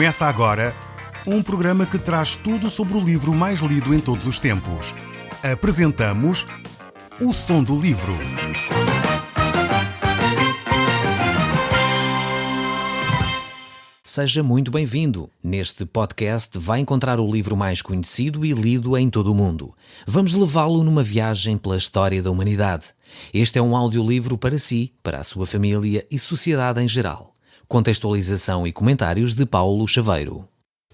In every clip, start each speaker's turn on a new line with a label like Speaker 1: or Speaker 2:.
Speaker 1: Começa agora um programa que traz tudo sobre o livro mais lido em todos os tempos. Apresentamos O Som do Livro.
Speaker 2: Seja muito bem-vindo. Neste podcast vai encontrar o livro mais conhecido e lido em todo o mundo. Vamos levá-lo numa viagem pela história da humanidade. Este é um audiolivro para si, para a sua família e sociedade em geral. Contextualização e comentários de Paulo Chaveiro.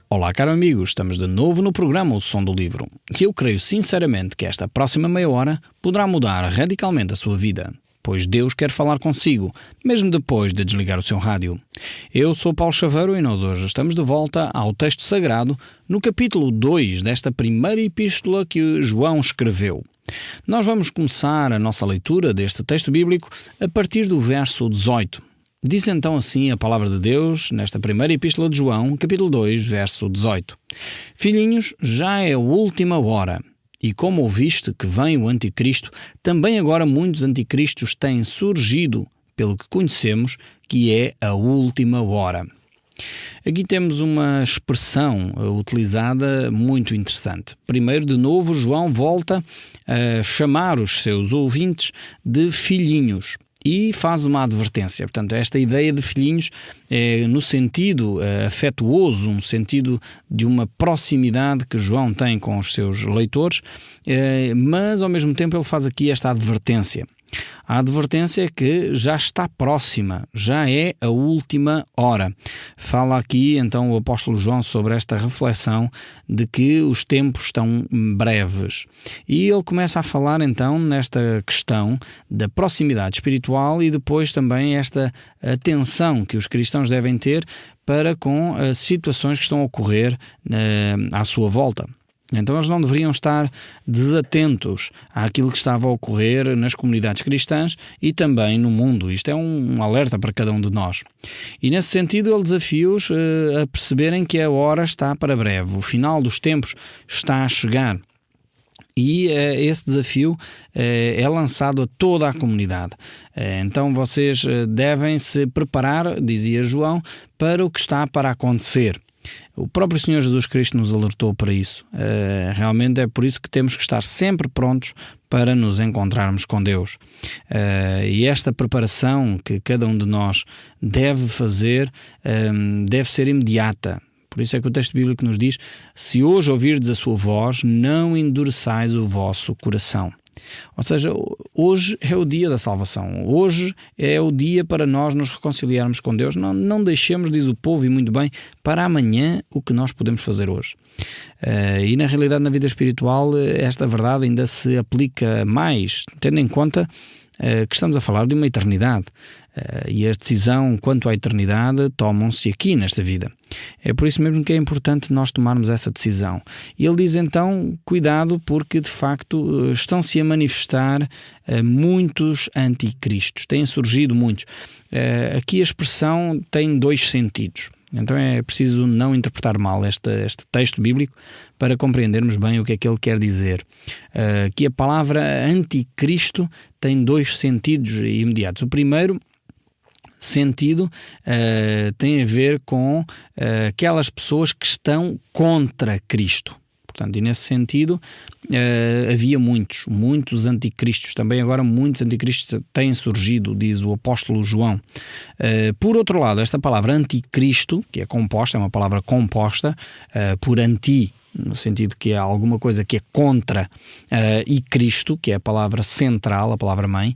Speaker 3: Olá, caro amigo, estamos de novo no programa O Som do Livro. E eu creio sinceramente que esta próxima meia hora poderá mudar radicalmente a sua vida, pois Deus quer falar consigo, mesmo depois de desligar o seu rádio. Eu sou Paulo Chaveiro e nós hoje estamos de volta ao texto sagrado no capítulo 2 desta primeira epístola que João escreveu. Nós vamos começar a nossa leitura deste texto bíblico a partir do verso 18. Diz então assim a palavra de Deus nesta primeira epístola de João, capítulo 2, verso 18. Filhinhos, já é a última hora. E como ouviste que vem o anticristo, também agora muitos anticristos têm surgido, pelo que conhecemos, que é a última hora. Aqui temos uma expressão utilizada muito interessante. Primeiro, de novo, João volta a chamar os seus ouvintes de filhinhos e faz uma advertência. Portanto, esta ideia de filhinhos é no sentido afetuoso, no sentido de uma proximidade que João tem com os seus leitores, mas ao mesmo tempo ele faz aqui esta advertência. A advertência é que já está próxima, já é a última hora. Fala aqui então o apóstolo João sobre esta reflexão de que os tempos estão breves. E ele começa a falar então nesta questão da proximidade espiritual e depois também esta atenção que os cristãos devem ter para com as situações que estão a ocorrer à sua volta. Então eles não deveriam estar desatentos àquilo que estava a ocorrer nas comunidades cristãs e também no mundo. Isto é um alerta para cada um de nós. E nesse sentido ele desafia-os a perceberem que a hora está para breve. O final dos tempos está a chegar. E esse desafio é lançado a toda a comunidade. Então vocês devem se preparar, dizia João, para o que está para acontecer. O próprio Senhor Jesus Cristo nos alertou para isso. Realmente é por isso que temos que estar sempre prontos para nos encontrarmos com Deus. E esta preparação que cada um de nós deve fazer deve ser imediata. Por isso é que o texto bíblico nos diz: se hoje ouvirdes a sua voz, não endureçais o vosso coração. Ou seja, hoje é o dia da salvação. Hoje é o dia para nós nos reconciliarmos com Deus. Não deixemos, diz o povo, e muito bem, para amanhã o que nós podemos fazer hoje. E na realidade, na vida espiritual, esta verdade ainda se aplica mais, tendo em conta que estamos a falar de uma eternidade. E a decisão quanto à eternidade tomam-se aqui nesta vida. É por isso mesmo que é importante nós tomarmos essa decisão. E ele diz então, cuidado, porque de facto estão-se a manifestar muitos anticristos. Têm surgido muitos. Aqui a expressão tem dois sentidos. Então é preciso não interpretar mal este texto bíblico para compreendermos bem o que é que ele quer dizer. Que a palavra anticristo tem dois sentidos imediatos. O primeiro sentido tem a ver com aquelas pessoas que estão contra Cristo. Portanto, e nesse sentido havia muitos anticristos. Também agora muitos anticristos têm surgido, diz o apóstolo João. Por outro lado, esta palavra anticristo, que é composta, é uma palavra composta por anti, no sentido que é alguma coisa que é contra, e Cristo, que é a palavra central, a palavra mãe,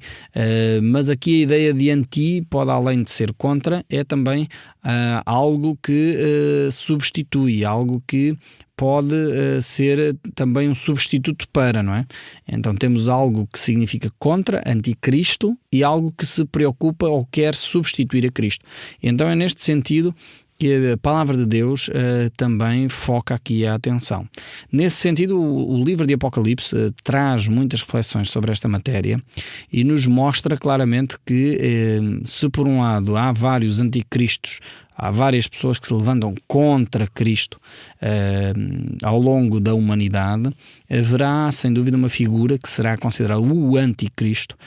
Speaker 3: mas aqui a ideia de anti pode, além de ser contra, é também algo que substitui, algo que pode ser também um substituto para, não é? Então temos algo que significa contra, anticristo, e algo que se preocupa ou quer substituir a Cristo. Então é neste sentido que a palavra de Deus também foca aqui a atenção. Nesse sentido, o livro de Apocalipse traz muitas reflexões sobre esta matéria e nos mostra claramente que, se por um lado há vários anticristos, há várias pessoas que se levantam contra Cristo ao longo da humanidade, haverá sem dúvida uma figura que será considerada o anticristo,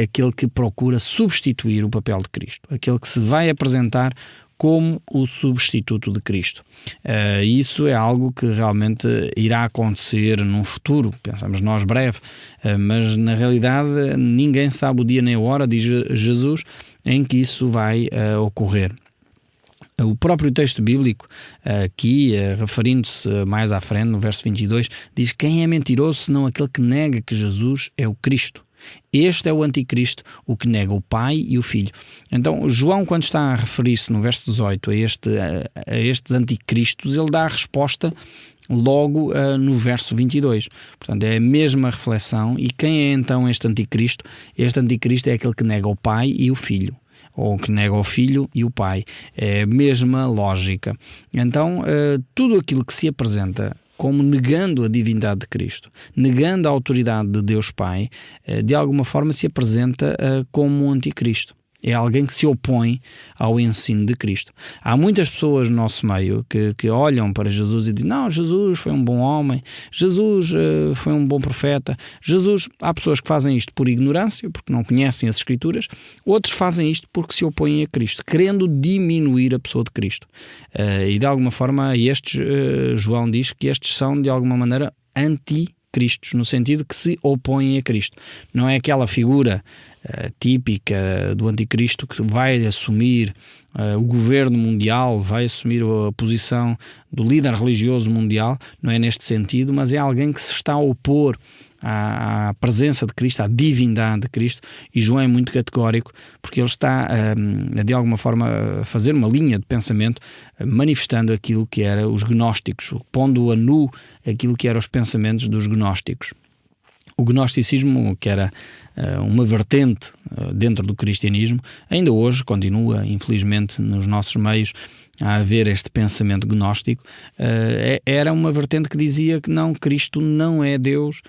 Speaker 3: aquele que procura substituir o papel de Cristo, aquele que se vai apresentar como o substituto de Cristo. Isso é algo que realmente irá acontecer num futuro, pensamos nós breve, mas na realidade ninguém sabe o dia nem a hora, diz Jesus, em que isso vai ocorrer. O próprio texto bíblico, aqui, referindo-se mais à frente, no verso 22, diz: quem é mentiroso senão aquele que nega que Jesus é o Cristo? Este é o anticristo, o que nega o Pai e o Filho. Então, João, quando está a referir-se no verso 18 a estes anticristos, ele dá a resposta logo no verso 22. Portanto, é a mesma reflexão. E quem é então este anticristo? Este anticristo é aquele que nega o Pai e o Filho, ou que nega o Filho e o Pai. É a mesma lógica. Então, tudo aquilo que se apresenta como negando a divindade de Cristo, negando a autoridade de Deus Pai, de alguma forma se apresenta como um anticristo. É alguém que se opõe ao ensino de Cristo. Há muitas pessoas no nosso meio que olham para Jesus e dizem: não, Jesus foi um bom homem, Jesus foi um bom profeta. Há pessoas que fazem isto por ignorância, porque não conhecem as Escrituras. Outros fazem isto porque se opõem a Cristo, querendo diminuir a pessoa de Cristo. E de alguma forma João diz que estes são de alguma maneira anticristos, no sentido que se opõem a Cristo. Não é aquela figura típica do anticristo que vai assumir o governo mundial, vai assumir a posição do líder religioso mundial, não é neste sentido, mas é alguém que se está a opor à presença de Cristo, à divindade de Cristo. E João é muito categórico, porque ele está de alguma forma a fazer uma linha de pensamento manifestando aquilo que era os gnósticos, pondo a nu aquilo que eram os pensamentos dos gnósticos. O gnosticismo, que era uma vertente dentro do cristianismo, ainda hoje continua, infelizmente, nos nossos meios a haver este pensamento gnóstico. Era uma vertente que dizia que não, Cristo não é Deus,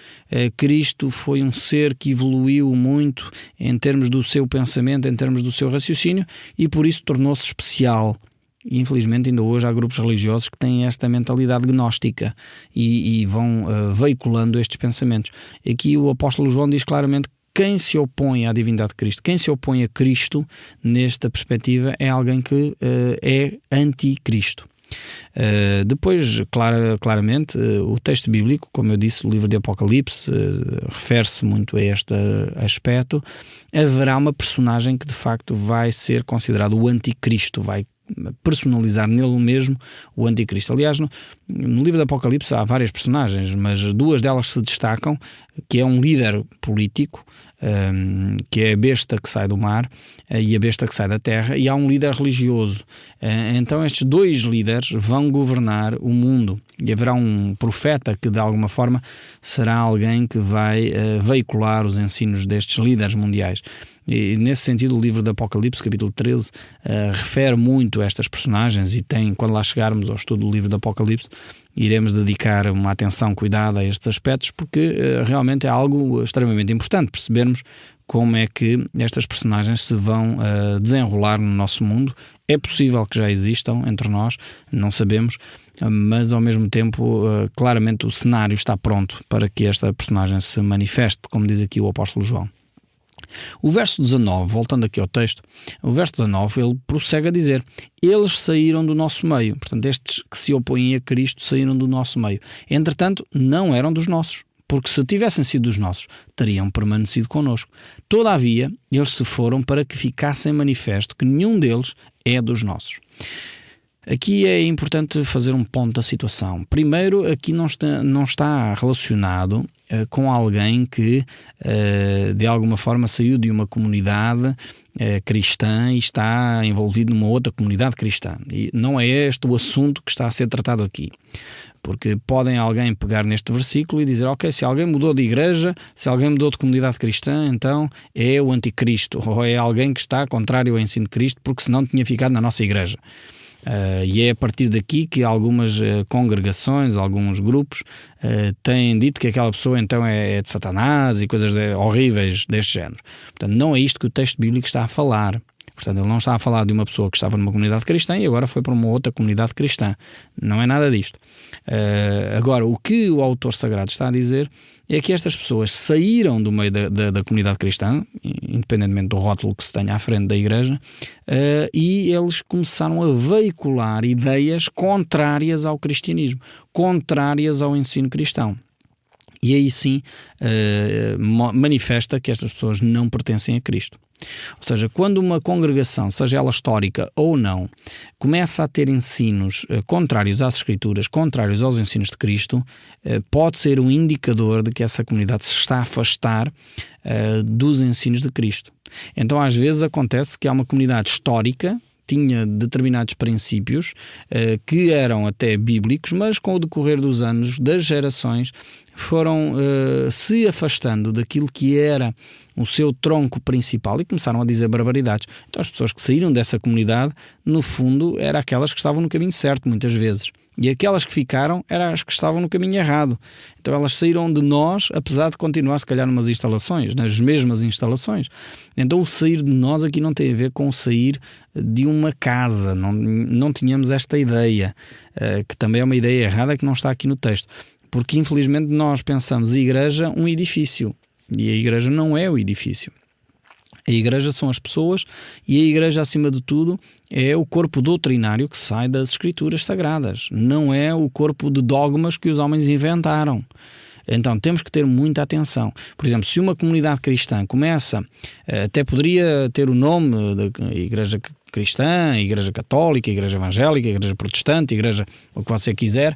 Speaker 3: Cristo foi um ser que evoluiu muito em termos do seu pensamento, em termos do seu raciocínio, e por isso tornou-se especial. E, infelizmente, ainda hoje há grupos religiosos que têm esta mentalidade gnóstica e vão veiculando estes pensamentos. Aqui o apóstolo João diz claramente que quem se opõe à divindade de Cristo, quem se opõe a Cristo, nesta perspectiva, é alguém que é anticristo. Depois, claramente, o texto bíblico, como eu disse, o livro de Apocalipse, refere-se muito a este aspecto. Haverá uma personagem que de facto vai ser considerado o anticristo, vai personalizar nele mesmo o anticristo. Aliás, no livro do Apocalipse há várias personagens, mas duas delas se destacam, que é um líder político, que é a besta que sai do mar e a besta que sai da terra, e há um líder religioso. Então estes dois líderes vão governar o mundo, e haverá um profeta que de alguma forma será alguém que vai veicular os ensinos destes líderes mundiais. E nesse sentido o livro do Apocalipse, capítulo 13, refere muito a estas personagens, e quando lá chegarmos ao estudo do livro do Apocalipse, iremos dedicar uma atenção cuidada a estes aspectos, porque realmente é algo extremamente importante percebermos como é que estas personagens se vão desenrolar no nosso mundo. É possível que já existam entre nós, não sabemos, mas ao mesmo tempo claramente o cenário está pronto para que esta personagem se manifeste, como diz aqui o apóstolo João. O verso 19, voltando aqui ao texto, o verso 19, ele prossegue a dizer: eles saíram do nosso meio. Portanto, estes que se opõem a Cristo saíram do nosso meio. Entretanto, não eram dos nossos, porque se tivessem sido dos nossos, teriam permanecido connosco. Todavia, eles se foram para que ficassem manifesto que nenhum deles é dos nossos. Aqui é importante fazer um ponto da situação. Primeiro, aqui não está relacionado com alguém que de alguma forma saiu de uma comunidade cristã e está envolvido numa outra comunidade cristã. E não é este o assunto que está a ser tratado aqui. Porque podem alguém pegar neste versículo e dizer: ok, se alguém mudou de igreja, se alguém mudou de comunidade cristã, então é o anticristo, ou é alguém que está contrário ao ensino de Cristo, porque senão tinha ficado na nossa igreja. E é a partir daqui que algumas congregações, alguns grupos têm dito que aquela pessoa então é de Satanás e coisas horríveis deste género. Portanto, não é isto que o texto bíblico está a falar. O Portanto, ele não está a falar de uma pessoa que estava numa comunidade cristã e agora foi para uma outra comunidade cristã. Não é nada disto. Agora, o que o autor sagrado está a dizer é que estas pessoas saíram do meio da comunidade cristã, independentemente do rótulo que se tenha à frente da igreja, e eles começaram a veicular ideias contrárias ao cristianismo, contrárias ao ensino cristão. E aí sim manifesta que estas pessoas não pertencem a Cristo. Ou seja, quando uma congregação, seja ela histórica ou não, começa a ter ensinos contrários às Escrituras, contrários aos ensinos de Cristo, pode ser um indicador de que essa comunidade se está a afastar dos ensinos de Cristo. Então, às vezes acontece que há uma comunidade histórica, tinha determinados princípios que eram até bíblicos, mas com o decorrer dos anos, das gerações, foram se afastando daquilo que era o seu tronco principal e começaram a dizer barbaridades. Então as pessoas que saíram dessa comunidade, no fundo, eram aquelas que estavam no caminho certo, muitas vezes. E aquelas que ficaram eram as que estavam no caminho errado. Então elas saíram de nós, apesar de continuar se calhar numas instalações, nas mesmas instalações. Então o sair de nós aqui não tem a ver com o sair de uma casa. Não tínhamos esta ideia, que também é uma ideia errada que não está aqui no texto. Porque infelizmente nós pensamos igreja, um edifício. E a igreja não é o edifício. A igreja são as pessoas e a igreja, acima de tudo, é o corpo doutrinário que sai das Escrituras Sagradas. Não é o corpo de dogmas que os homens inventaram. Então temos que ter muita atenção. Por exemplo, se uma comunidade cristã começa, até poderia ter o nome da igreja cristã, igreja católica, igreja evangélica, igreja protestante, igreja o que você quiser,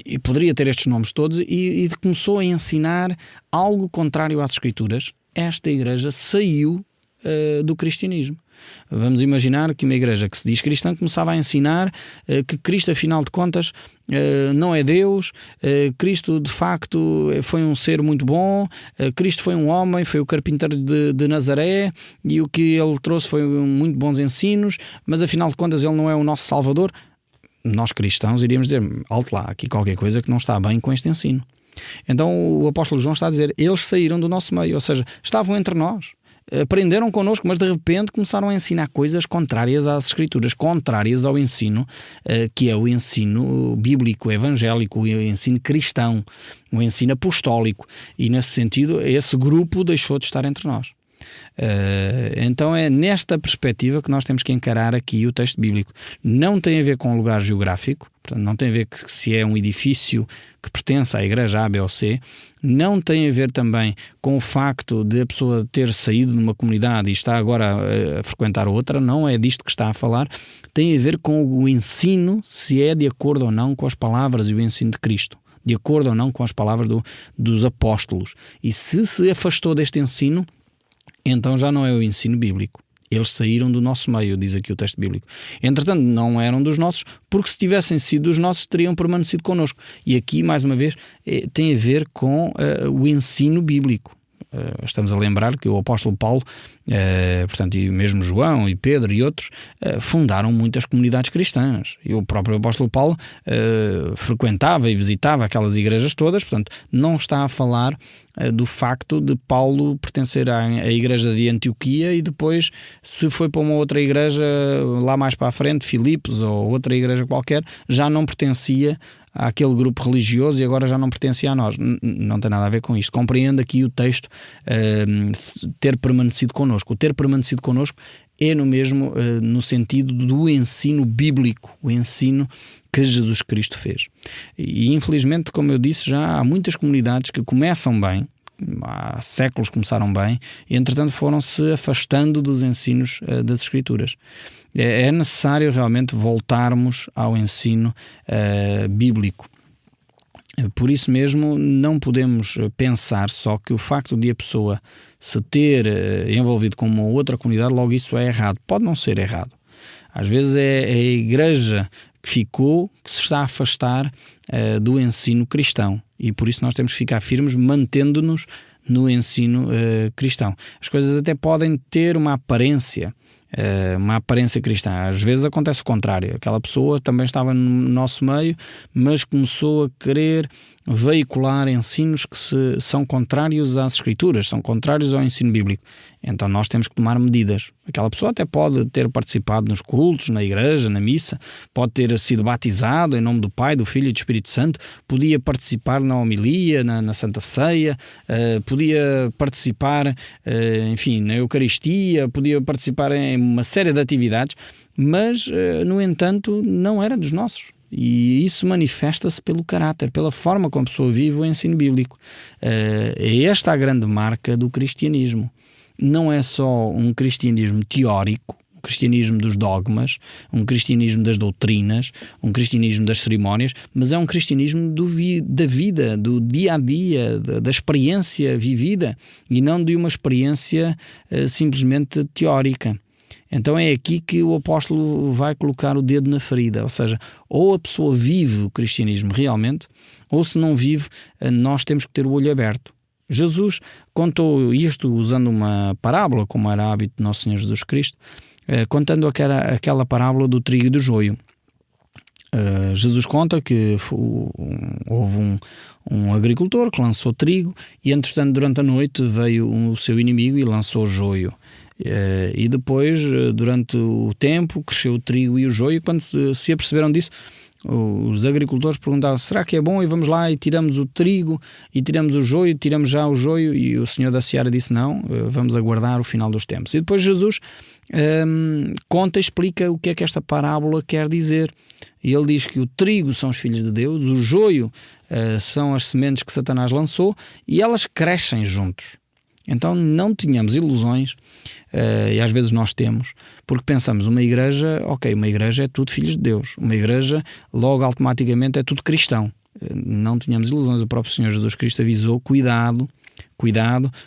Speaker 3: e poderia ter estes nomes todos, e começou a ensinar algo contrário às Escrituras. Esta igreja saiu do cristianismo. Vamos imaginar que uma igreja que se diz cristã começava a ensinar que Cristo, afinal de contas, não é Deus, Cristo de facto foi um ser muito bom, Cristo foi um homem, foi o carpinteiro de Nazaré e o que ele trouxe foi muito bons ensinos, mas afinal de contas ele não é o nosso Salvador. Nós cristãos iríamos dizer, alto lá, aqui qualquer coisa que não está bem com este ensino. Então o apóstolo João está a dizer, eles saíram do nosso meio, ou seja, estavam entre nós, aprenderam connosco, mas de repente começaram a ensinar coisas contrárias às Escrituras, contrárias ao ensino que é o ensino bíblico, evangélico, o ensino cristão, o ensino apostólico, e nesse sentido esse grupo deixou de estar entre nós. Então é nesta perspectiva que nós temos que encarar aqui o texto bíblico. Não tem a ver com o lugar geográfico, portanto, não tem a ver que se é um edifício que pertence à igreja A, B ou C, não tem a ver também com o facto de a pessoa ter saído de uma comunidade e está agora a frequentar outra, não é disto que está a falar, tem a ver com o ensino, se é de acordo ou não com as palavras e o ensino de Cristo, de acordo ou não com as palavras dos apóstolos. E se afastou deste ensino, então já não é o ensino bíblico. Eles saíram do nosso meio, diz aqui o texto bíblico. Entretanto, não eram dos nossos, porque se tivessem sido dos nossos, teriam permanecido connosco. E aqui, mais uma vez, tem a ver com o ensino bíblico. Estamos a lembrar que o apóstolo Paulo, portanto, e mesmo João e Pedro e outros, fundaram muitas comunidades cristãs. E o próprio apóstolo Paulo frequentava e visitava aquelas igrejas todas, portanto, não está a falar do facto de Paulo pertencer à igreja de Antioquia e depois, se foi para uma outra igreja lá mais para a frente, Filipos ou outra igreja qualquer, já não pertencia àquele grupo religioso e agora já não pertencia a nós. Não tem nada a ver com isto. Compreende aqui o texto ter permanecido connosco. O ter permanecido connosco é no sentido do ensino bíblico, o ensino que Jesus Cristo fez. E infelizmente, como eu disse, já há muitas comunidades que começam bem, há séculos começaram bem, e entretanto foram-se afastando dos ensinos das Escrituras. É necessário realmente voltarmos ao ensino bíblico. Por isso mesmo não podemos pensar só que o facto de a pessoa se ter envolvido com uma outra comunidade, logo isso é errado. Pode não ser errado. Às vezes é a igreja que ficou, que se está a afastar do ensino cristão. E por isso nós temos que ficar firmes, mantendo-nos no ensino cristão. As coisas até podem ter uma aparência cristã. Às vezes acontece o contrário. Aquela pessoa também estava no nosso meio, mas começou a querer veicular ensinos que são contrários às Escrituras, são contrários ao ensino bíblico. Então nós temos que tomar medidas. Aquela pessoa até pode ter participado nos cultos, na igreja, na missa, pode ter sido batizado em nome do Pai, do Filho e do Espírito Santo, podia participar na homilia, na Santa Ceia, podia participar, enfim, na Eucaristia, podia participar em uma série de atividades, mas, no entanto, não era dos nossos. E isso manifesta-se pelo caráter, pela forma como a pessoa vive o ensino bíblico. É esta a grande marca do cristianismo. Não é só um cristianismo teórico, um cristianismo dos dogmas, um cristianismo das doutrinas, um cristianismo das cerimónias, mas é um cristianismo da vida, do dia-a-dia, da experiência vivida, e não de uma experiência simplesmente teórica. Então é aqui que o apóstolo vai colocar o dedo na ferida, ou seja, ou a pessoa vive o cristianismo realmente, ou se não vive, nós temos que ter o olho aberto. Jesus contou isto usando uma parábola, como era hábito de Nosso Senhor Jesus Cristo, contando aquela parábola do trigo e do joio. Jesus conta que houve um agricultor que lançou trigo e, entretanto, durante a noite veio o seu inimigo e lançou joio. E depois, durante o tempo, cresceu o trigo e o joio, e quando se aperceberam disso, os agricultores perguntavam: será que é bom? E vamos lá e tiramos o trigo e tiramos o joio, tiramos já o joio. E o senhor da seara disse: não, vamos aguardar o final dos tempos. E depois Jesus conta e explica o que é que esta parábola quer dizer. E ele diz que o trigo são os filhos de Deus, o joio são as sementes que Satanás lançou, e elas crescem juntos. Então não tínhamos ilusões, e às vezes nós temos, porque pensamos, uma igreja é tudo filhos de Deus, uma igreja logo automaticamente é tudo cristão. Não tínhamos ilusões. O próprio Senhor Jesus Cristo avisou: cuidado,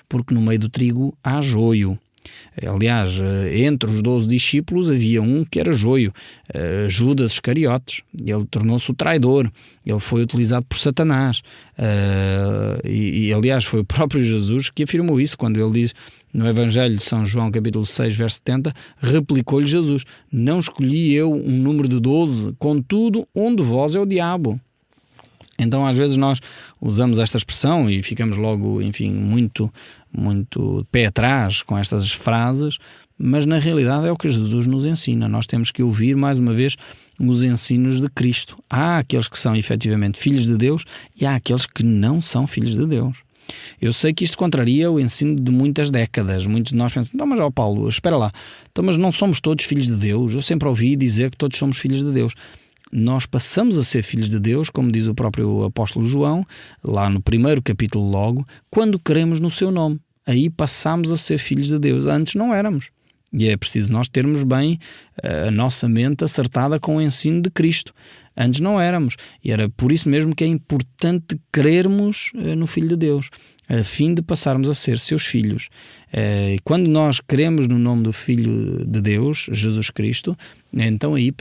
Speaker 3: porque no meio do trigo há joio. Aliás, entre os 12 discípulos havia um que era joio, Judas Iscariotes. Ele tornou-se o traidor, ele foi utilizado por Satanás, e aliás foi o próprio Jesus que afirmou isso, quando ele diz no Evangelho de São João capítulo 6 verso 70, replicou-lhe Jesus: não escolhi eu um número de 12, contudo um de vós é o diabo. Então às vezes nós usamos esta expressão e ficamos logo, enfim, muito pé atrás com estas frases, mas na realidade é o que Jesus nos ensina. Nós temos que ouvir mais uma vez os ensinos de Cristo. Há aqueles que são efetivamente filhos de Deus e há aqueles que não são filhos de Deus. Eu sei que isto contraria o ensino de muitas décadas. Muitos de nós pensam: não, mas Paulo, espera lá, então, mas não somos todos filhos de Deus? Eu sempre ouvi dizer que todos somos filhos de Deus. Nós passamos a ser filhos de Deus, como diz o próprio apóstolo João, lá no 1º capítulo logo, quando cremos no seu nome. Aí passamos a ser filhos de Deus. Antes não éramos. E é preciso nós termos bem a nossa mente acertada com o ensino de Cristo. Antes não éramos. E era por isso mesmo que é importante crermos no Filho de Deus, a fim de passarmos a ser seus filhos. E quando nós cremos no nome do Filho de Deus, Jesus Cristo, então aí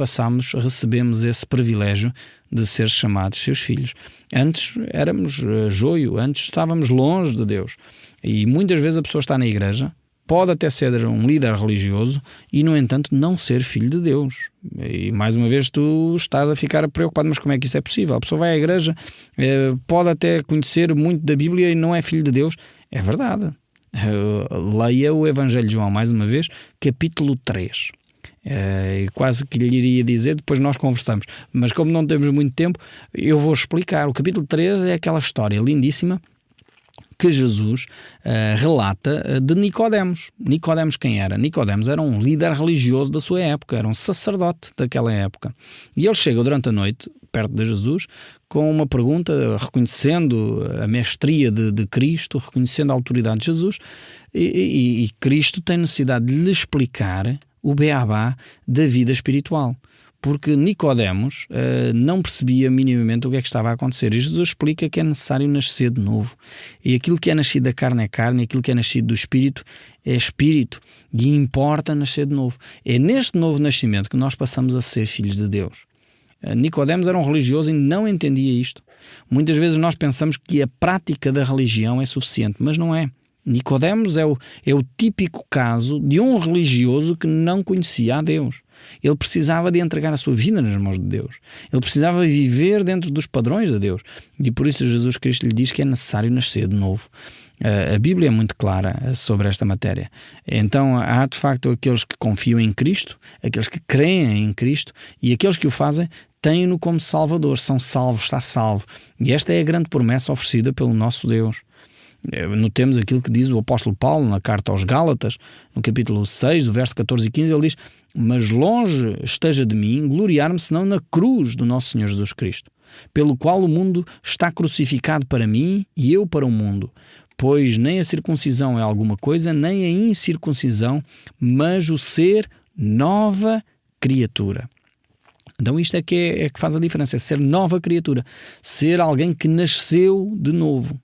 Speaker 3: recebemos esse privilégio de ser chamados seus filhos. Antes éramos joio, antes estávamos longe de Deus. E muitas vezes a pessoa está na igreja, pode até ser um líder religioso e, no entanto, não ser filho de Deus. E, mais uma vez, tu estás a ficar preocupado: mas como é que isso é possível? A pessoa vai à igreja, pode até conhecer muito da Bíblia e não é filho de Deus. É verdade. Leia o Evangelho de João, mais uma vez, capítulo 3. Quase que lhe iria dizer, depois nós conversamos. Mas como não temos muito tempo, eu vou explicar. O capítulo 3 é aquela história lindíssima que Jesus relata de Nicodemos. Nicodemos quem era? Nicodemos era um líder religioso da sua época, era um sacerdote daquela época. E ele chega durante a noite, perto de Jesus, com uma pergunta, reconhecendo a mestria de Cristo, reconhecendo a autoridade de Jesus, e Cristo tem necessidade de lhe explicar o beabá da vida espiritual. Porque Nicodemos não percebia minimamente o que é que estava a acontecer. E Jesus explica que é necessário nascer de novo. E aquilo que é nascido da carne é carne, e aquilo que é nascido do espírito é espírito. E importa nascer de novo. É neste novo nascimento que nós passamos a ser filhos de Deus. Nicodemos era um religioso e não entendia isto. Muitas vezes nós pensamos que a prática da religião é suficiente, mas não é. Nicodemos é o típico caso de um religioso que não conhecia a Deus. Ele precisava de entregar a sua vida nas mãos de Deus. Ele precisava viver dentro dos padrões de Deus. E por isso Jesus Cristo lhe diz que é necessário nascer de novo. A Bíblia é muito clara sobre esta matéria. Então há de facto aqueles que confiam em Cristo, aqueles que creem em Cristo, e aqueles que o fazem têm-no como Salvador, são salvos, está salvo. E esta é a grande promessa oferecida pelo nosso Deus. Notemos aquilo que diz o apóstolo Paulo na carta aos Gálatas, no capítulo 6, do verso 14 e 15, ele diz: mas longe esteja de mim gloriar-me senão na cruz do nosso Senhor Jesus Cristo, pelo qual o mundo está crucificado para mim e eu para o mundo. Pois nem a circuncisão é alguma coisa, nem a incircuncisão, mas o ser nova criatura. Então isto é que faz a diferença, é ser nova criatura, ser alguém que nasceu de novo.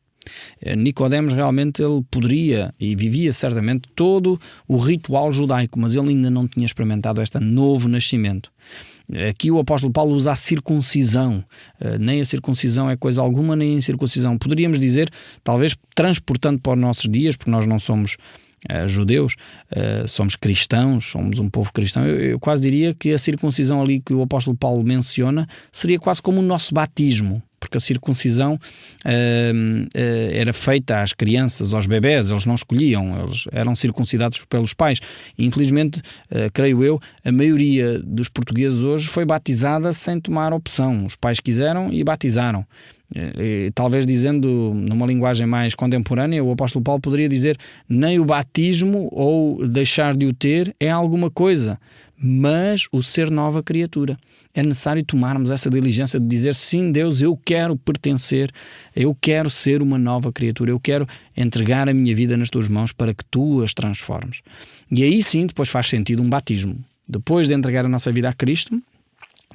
Speaker 3: Nicodemos realmente ele poderia e vivia certamente todo o ritual judaico, mas ele ainda não tinha experimentado este novo nascimento. Aqui o apóstolo Paulo usa a circuncisão. Nem a circuncisão é coisa alguma, nem a incircuncisão. Poderíamos dizer, talvez transportando para os nossos dias, porque nós não somos judeus, somos cristãos, somos um povo cristão. Eu quase diria que a circuncisão ali que o apóstolo Paulo menciona seria quase como o nosso batismo, porque a circuncisão era feita às crianças, aos bebés, eles não escolhiam, eles eram circuncidados pelos pais. E, infelizmente, creio eu, a maioria dos portugueses hoje foi batizada sem tomar opção. Os pais quiseram e batizaram. E, talvez dizendo numa linguagem mais contemporânea, o apóstolo Paulo poderia dizer: nem o batismo ou deixar de o ter é alguma coisa, mas o ser nova criatura. É necessário tomarmos essa diligência de dizer: sim, Deus, eu quero pertencer, eu quero ser uma nova criatura, eu quero entregar a minha vida nas tuas mãos para que tu as transformes. E aí sim depois faz sentido um batismo. Depois de entregar a nossa vida a Cristo,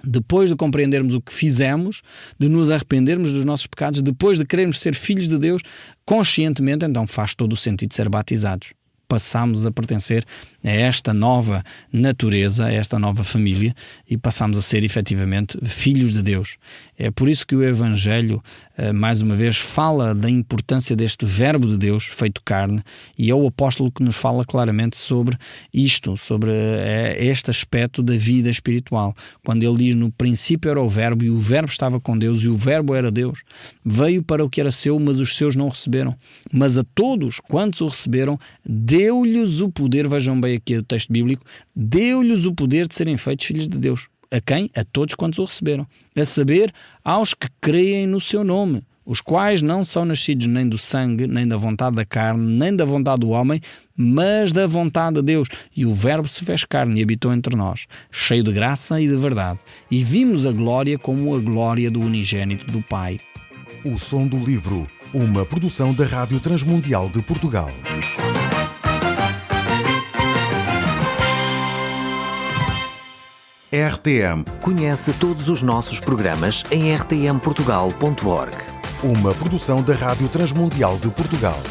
Speaker 3: depois de compreendermos o que fizemos, de nos arrependermos dos nossos pecados, depois de querermos ser filhos de Deus conscientemente, então faz todo o sentido ser batizados. Passamos a pertencer a esta nova natureza, a esta nova família, e passamos a ser efetivamente filhos de Deus. É por isso que o Evangelho, mais uma vez, fala da importância deste verbo de Deus feito carne, e é o apóstolo que nos fala claramente sobre isto, sobre este aspecto da vida espiritual. Quando ele diz: no princípio era o verbo, e o verbo estava com Deus, e o verbo era Deus. Veio para o que era seu, mas os seus não o receberam. Mas a todos quantos o receberam, deu-lhes o poder, vejam bem aqui o texto bíblico, deu-lhes o poder de serem feitos filhos de Deus. A quem? A todos quantos o receberam. A saber, aos que creem no seu nome, os quais não são nascidos nem do sangue, nem da vontade da carne, nem da vontade do homem, mas da vontade de Deus. E o verbo se fez carne e habitou entre nós, cheio de graça e de verdade. E vimos a glória como a glória do unigênito do Pai.
Speaker 1: O Som do Livro, uma produção da Rádio Transmundial de Portugal. RTM.
Speaker 2: Conhece todos os nossos programas em rtmportugal.org.
Speaker 1: Uma produção da Rádio Transmundial de Portugal.